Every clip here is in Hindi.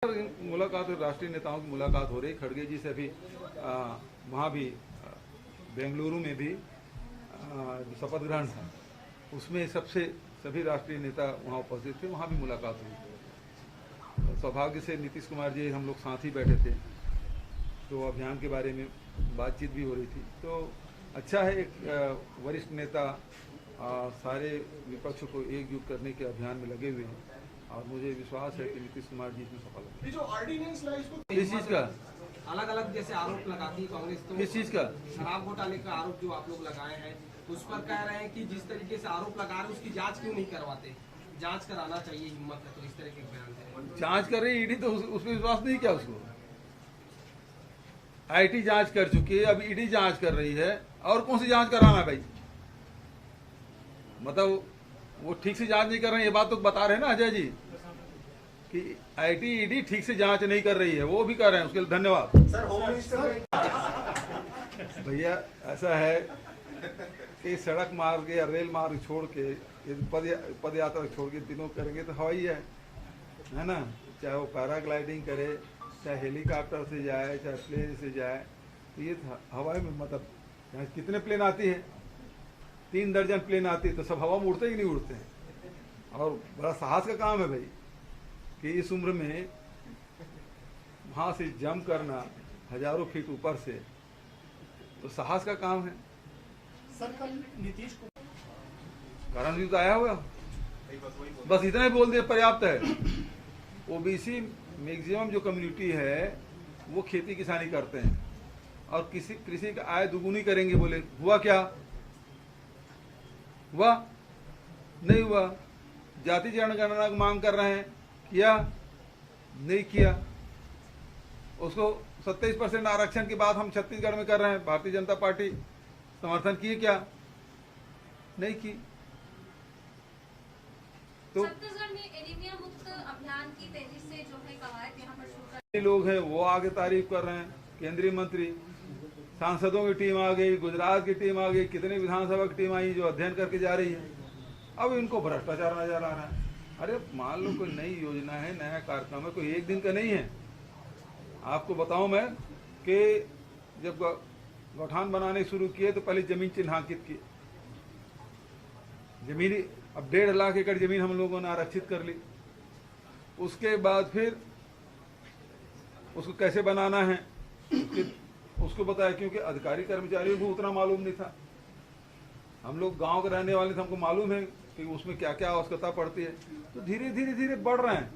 मुलाकात, राष्ट्रीय नेताओं की मुलाकात हो रही। खड़गे जी से भी वहाँ भी बेंगलुरु में भी जो शपथ ग्रहण था उसमें सभी राष्ट्रीय नेता वहाँ उपस्थित थे, वहाँ भी मुलाकात हुई। सौभाग्य से नीतीश कुमार जी हम लोग साथ ही बैठे थे, तो अभियान के बारे में बातचीत भी हो रही थी। तो अच्छा है, एक वरिष्ठ नेता सारे विपक्ष को एकजुट करने के अभियान में लगे हुए हैं और मुझे विश्वास है कि नीतीश कुमार जी इसमें सफल होंगे। जो ऑर्डिनेंस ला इसको किस चीज़ का अलग अलग जैसे आरोप लगाती है कांग्रेस, तो किस चीज़ का शराब घोटाले का आरोप जो आप लोग लगाए हैं उस पर कह रहे हैं कि जिस तरीके से आरोप लगा रहे हैं उसकी जांच क्यों नहीं करवाते, जांच कराना चाहिए, हिम्मत है तो इस तरह के बयान दे। जांच कर रही ईडी, तो उसमें विश्वास नहीं किया उसको। आईटी जांच कर चुकी है, अब ईडी जांच कर रही है, और कौन सी जांच कराना है भाई? मतलब वो ठीक से जांच नहीं कर रहे हैं, ये बात तो बता रहे हैं ना अजय जी कि आईटी ईडी ठीक से जांच नहीं कर रही है, वो भी कर रहे हैं, उसके लिए धन्यवाद। सर होम मिनिस्टर भैया ऐसा है कि सड़क मार्ग या रेल मार्ग छोड़ के, पद यात्रा छोड़ के तीनों करेंगे तो हवाई है ना। चाहे वो पैराग्लाइडिंग करे, चाहे हेलीकॉप्टर से जाए, चाहे प्लेन से जाए, तो ये हवाई में मतलब यहाँ कितने प्लेन आती है? 3 दर्जन प्लेन आती है, तो सब हवा में उड़ते ही नहीं उड़ते हैं। और बड़ा साहस का काम है भाई कि इस उम्र में वहाँ से जंप करना हजारों फीट ऊपर से, तो साहस का काम है। सर कल नीतीश को कारण भी तो आया हुआ, बस इतना ही बोल दिया पर्याप्त है। ओबीसी मैक्सिमम जो कम्युनिटी है वो खेती किसानी करते हैं और कृषि का आय दुगुनी करेंगे बोले, हुआ क्या? हुआ नहीं हुआ। जाति जनगणना की मांग कर रहे हैं, किया नहीं किया। उसको 27% आरक्षण की बात हम छत्तीसगढ़ में कर रहे हैं, भारतीय जनता पार्टी समर्थन किए क्या? नहीं की। तो छत्तीसगढ़ में एनीमिया मुक्त अभियान की तेजी से जो है कवायद यहाँ पर शुरू कर लोग हैं वो आगे तारीफ कर रहे हैं। केंद्रीय मंत्री, सांसदों की टीम आ गई, गुजरात की टीम आ गई, कितने विधानसभा की टीम आई जो अध्ययन करके जा रही है। अब इनको भ्रष्टाचार नजर आ रहा है। अरे मान लो कोई नई योजना है, नया कार्यक्रम है, कोई एक दिन का नहीं है। आपको बताऊं मैं कि जब गौठान बनाने शुरू किए तो पहले जमीन चिन्हांकित की, जमीन अब 1.5 लाख एकड़ जमीन हम लोगों ने आरक्षित कर ली। उसके बाद फिर उसको कैसे बनाना है उसको बताया, क्योंकि अधिकारी कर्मचारियों को उतना मालूम नहीं था। हम लोग गांव के रहने वाले थे, हमको मालूम है कि उसमें क्या क्या आवश्यकता पड़ती है। तो धीरे धीरे धीरे बढ़ रहे हैं।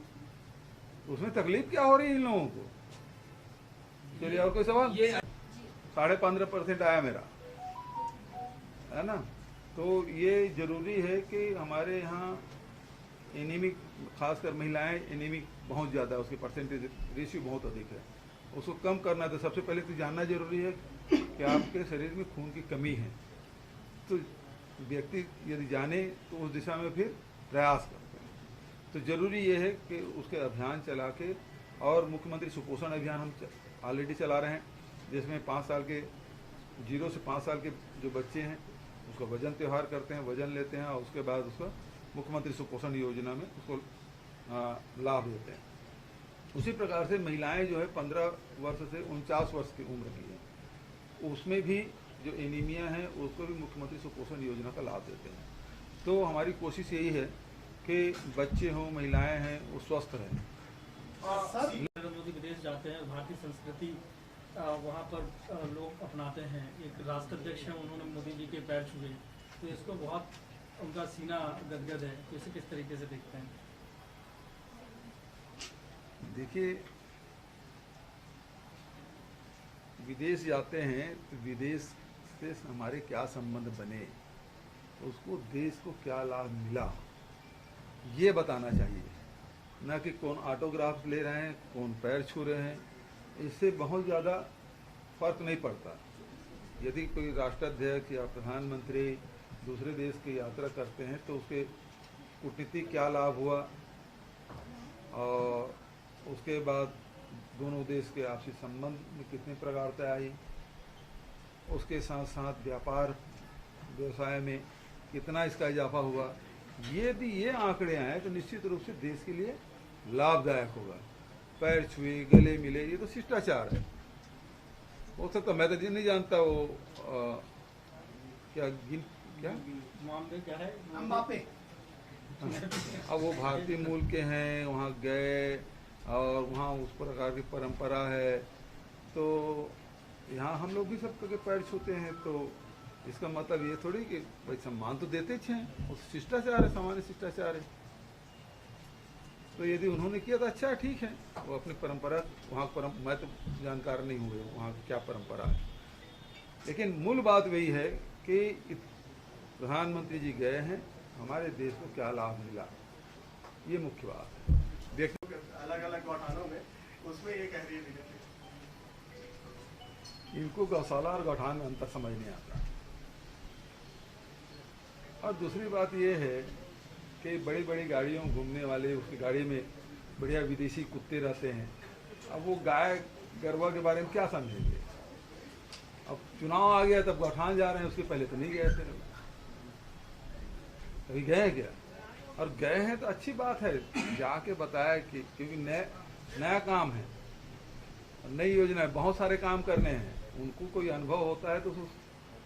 उसमें तकलीफ क्या हो रही है इन लोगों को? चलिए और कोई सवाल? 15.5% आया मेरा, है ना। तो ये जरूरी है कि हमारे यहाँ एनीमिक, खासकर महिलाएं एनीमिक बहुत ज़्यादा है, उसकी परसेंटेज रेशियो बहुत अधिक है। उसको कम करना है तो सबसे पहले तो जानना जरूरी है कि आपके शरीर में खून की कमी है। तो व्यक्ति यदि जाने तो उस दिशा में फिर प्रयास करते हैं। तो जरूरी ये है कि उसके अभियान चला के, और मुख्यमंत्री सुपोषण अभियान हम ऑलरेडी चला रहे हैं, जिसमें 5 साल के 0 से 5 साल के जो बच्चे हैं उसका वजन त्योहार करते हैं, वजन लेते हैं और उसके बाद उसको मुख्यमंत्री सुपोषण योजना में उसको लाभ देते हैं। उसी प्रकार से महिलाएं जो है 15 वर्ष से 49 वर्ष की उम्र की है, उसमें भी जो एनीमिया है उसको भी मुख्यमंत्री सुपोषण योजना का लाभ देते हैं। तो हमारी कोशिश यही है कि बच्चे हों, महिलाएं हैं, वो स्वस्थ रहें। नरेंद्र मोदी विदेश जाते हैं, भारतीय संस्कृति वहाँ पर लोग अपनाते हैं। एक राष्ट्राध्यक्ष हैं, उन्होंने मोदी जी के पैर छुए, तो इसको बहुत उनका सीना गदगद है। तो इसे किस तरीके से देखते हैं? देखिए, विदेश जाते हैं तो विदेश से हमारे क्या संबंध बने, उसको देश को क्या लाभ मिला, ये बताना चाहिए। न कि कौन ऑटोग्राफ ले रहे हैं, कौन पैर छू रहे हैं, इससे बहुत ज़्यादा फर्क नहीं पड़ता। यदि कोई राष्ट्राध्यक्ष या प्रधानमंत्री दूसरे देश की यात्रा करते हैं तो उसके कूटनीतिक क्या लाभ हुआ, और उसके बाद दोनों देश के आपसी संबंध में कितनी प्रगाढ़ता आई, उसके साथ साथ व्यापार व्यवसाय में कितना इसका इजाफा हुआ, ये आंकड़े आए तो निश्चित रूप से देश के लिए लाभदायक होगा। पैर छुए, गले मिले, ये तो शिष्टाचार है। हो सकता मैं तो नहीं जानता वो क्या मामले क्या है? अम्बापे अब वो भारतीय मूल के हैं, वहाँ गए और वहाँ उस प्रकार की परंपरा है, तो यहाँ हम लोग भी सबके पैर छूते हैं, तो इसका मतलब ये थोड़ी कि भाई सम्मान तो देते हैं, वो शिष्टाचार है, सामान्य शिष्टाचार है। तो यदि उन्होंने किया तो अच्छा है, ठीक है, वो अपनी परंपरा वहाँ मैं तो जानकार नहीं हुए वहाँ की क्या परंपरा है, लेकिन मूल बात वही है कि प्रधानमंत्री जी गए हैं, हमारे देश को क्या लाभ मिला, ये मुख्य बात है। देखो अलग अलग गौठानों में, उसमें ये कह रही है बीजेपी। इनको गौशाला और गौठान में अंतर समझ नहीं आता। और दूसरी बात ये है कि बड़ी बड़ी गाड़ियों में घूमने वाले, उसकी गाड़ी में बढ़िया विदेशी कुत्ते रहते हैं, अब वो गाय गरवा के बारे में क्या समझेंगे। अब चुनाव आ गया तब गौठान जा रहे हैं, उसके पहले तो नहीं गए थे, कभी गए हैं क्या? और गए हैं तो अच्छी बात है, जाके बताया कि क्योंकि नया काम है, नई योजना है, बहुत सारे काम करने हैं, उनको कोई अनुभव होता है तो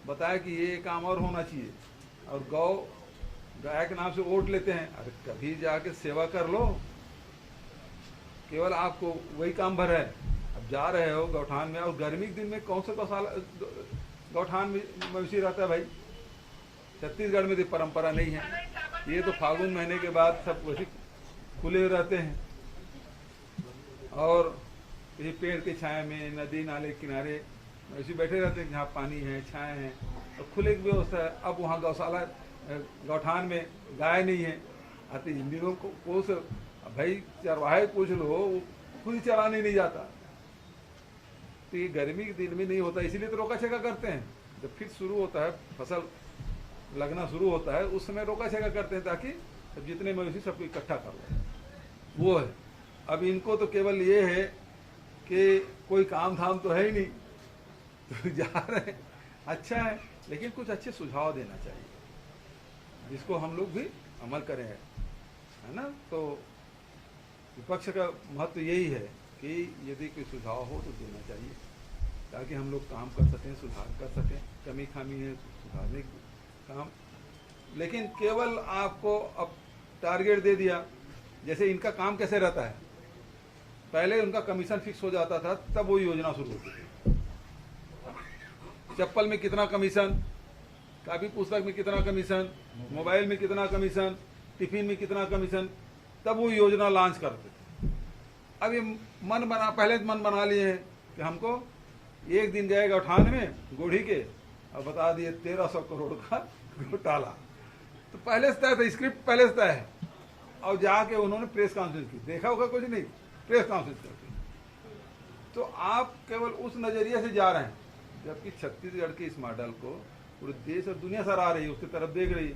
बताया कि ये काम और होना चाहिए। और गाय के नाम से वोट लेते हैं, अरे कभी जाके सेवा कर लो, केवल आपको वही काम भर है। अब जा रहे हो गौठान में, और गर्मी के दिन में कौन सा गौशाला गौठान में मवेशी रहता है भाई? छत्तीसगढ़ में तो परंपरा नहीं है, ये तो फागुन महीने के बाद सब वैसे खुले रहते हैं, और ये पेड़ के छाए में, नदी नाले किनारे ऐसे बैठे रहते हैं जहाँ पानी है, छाए हैं, और खुले की व्यवस्था है। अब वहाँ गौशाला गौठान में गाय नहीं है, आते इन दिनों को भाई चरवाहे पूछ लो, वो खुद ही चराने नहीं जाता। तो ये गर्मी के दिन में नहीं होता, इसीलिए तो रोका छेका करते हैं। जब फिर शुरू होता है, फसल लगना शुरू होता है, उस समय रोका छेका करते हैं ताकि जितने मवेशी सबको इकट्ठा कर लो, वो है। अब इनको तो केवल ये है कि कोई काम धाम तो है ही नहीं, तो जा रहे हैं, अच्छा है, लेकिन कुछ अच्छे सुझाव देना चाहिए जिसको हम लोग भी अमल करें, है ना। तो विपक्ष का महत्व यही है कि यदि कोई सुझाव हो तो देना चाहिए, ताकि हम लोग काम कर सकें, सुधार कर सकें, कमी खामी है सुधारने काम। लेकिन केवल आपको अब टारगेट दे दिया, जैसे इनका काम कैसे रहता है, पहले उनका कमीशन फिक्स हो जाता था, तब वो योजना शुरू होती थी। चप्पल में कितना कमीशन, कापी पुस्तक में कितना कमीशन, मोबाइल में कितना कमीशन, टिफिन में कितना कमीशन, तब वो योजना लॉन्च करते थे। अब ये पहले मन बना लिए हैं कि हमको एक दिन गए गौठान में गोढ़ी के और बता दिए 1300 करोड़ का घोटाला। तो पहले से तय था, स्क्रिप्ट पहले से तय है, और जाके उन्होंने प्रेस कॉन्फ्रेंस की, देखा होगा कुछ नहीं, प्रेस कॉन्फ्रेंस करके। तो आप केवल उस नजरिए से जा रहे हैं, जबकि छत्तीसगढ़ के इस मॉडल को पूरे देश और दुनिया सराह रही है, उसकी तरफ देख रही है।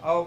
और